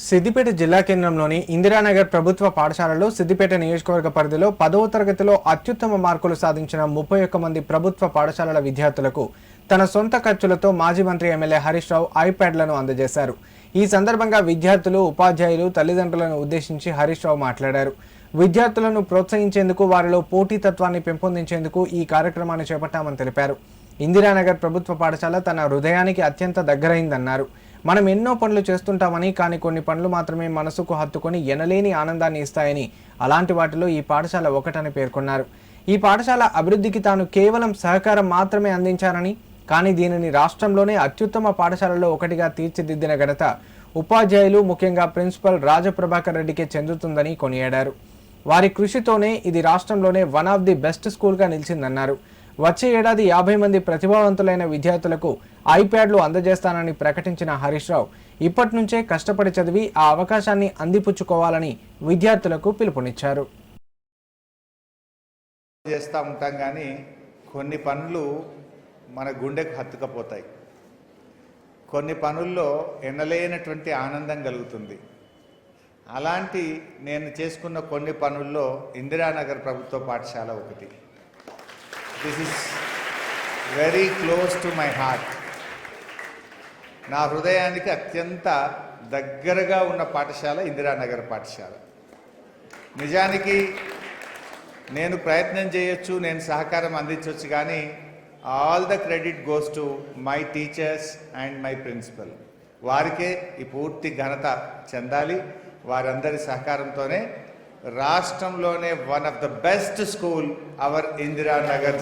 సిద్దిపేట జిల్లా కేంద్రంలోని ఇందిరానగర్ ప్రభుత్వ పాఠశాలలో సిద్దిపేట నియోజకవర్గ పరిధిలో 10వ తరగతిలో అత్యుత్తమ మార్కులు సాధించిన 31 మంది ప్రభుత్వ పాఠశాలల విద్యార్థులకు తన సొంత ఖర్చులతో మాజీ మంత్రి ఎమ్మెల్యే హరీష్ రావు ఐప్యాడ్లను అందజేశారు. ఈ సందర్భంగా విద్యార్థులు, ఉపాధ్యాయులు, తల్లిదండ్రులను ఉద్దేశించి హరీష్ రావు మాట్లాడారు. విద్యార్థులను ప్రోత్సహించేందుకు, వారిలో పోటీతత్వాన్ని పెంపొందించేందుకు ఈ కార్యక్రమాన్ని చేపట్టామని తెలిపారు. ఇందిరానగర్ ప్రభుత్వ పాఠశాల తన హృదయానికి అత్యంత దగ్గరైందన్నారు. మనం ఎన్నో పనులు చేస్తుంటామని, కానీ కొన్ని పనులు మాత్రమే మనసుకు హత్తుకొని ఎనలేని ఆనందాన్ని ఇస్తాయని, అలాంటి వాటిలో ఈ పాఠశాల ఒకటని పేర్కొన్నారు. ఈ పాఠశాల అభివృద్ధికి తాను కేవలం సహకారం మాత్రమే అందించారని, కానీ దీనిని రాష్ట్రంలోనే అత్యుత్తమ పాఠశాలలో ఒకటిగా తీర్చిదిద్దిన ఘనత ఉపాధ్యాయులు, ముఖ్యంగా ప్రిన్సిపల్ రాజప్రభాకర్ రెడ్డికే చెందుతుందని కొనియాడారు. వారి కృషితోనే ఇది రాష్ట్రంలోనే వన్ ఆఫ్ ది బెస్ట్ స్కూల్గా నిలిచిందన్నారు. వచ్చే ఏడాది 50 మంది ప్రతిభావంతులైన విద్యార్థులకు ఐప్యాడ్లు అందజేస్తానని ప్రకటించిన హరీష్ రావు ఇప్పటి నుంచే కష్టపడి చదివి ఆ అవకాశాన్ని అందిపుచ్చుకోవాలని విద్యార్థులకు పిలుపునిచ్చారు. చేస్తూ ఉంటాం కానీ కొన్ని పనులు మన గుండెకు హత్తుకపోతాయి. కొన్ని పనుల్లో ఎనలేనటువంటి ఆనందం కలుగుతుంది. అలాంటి నేను చేసుకున్న కొన్ని పనుల్లో ఇందిరానగర్ ప్రభుత్వ పాఠశాల ఒకటి. This is very close to my heart. నా హృదయానికి అత్యంత దగ్గరగా ఉన్న పాఠశాల ఇందిరానగర్ పాఠశాల. నిజానికి నేను ప్రయత్నం చేయొచ్చు, నేను సహకారం అందించవచ్చు, కానీ all the credit goes to my teachers and my principal. వారికే ఈ పూర్తి ఘనత చెందాలి. వారందరి సహకారంతోనే రాష్ట్రంలోనే one of the best school our Indiranagar జిల్లా.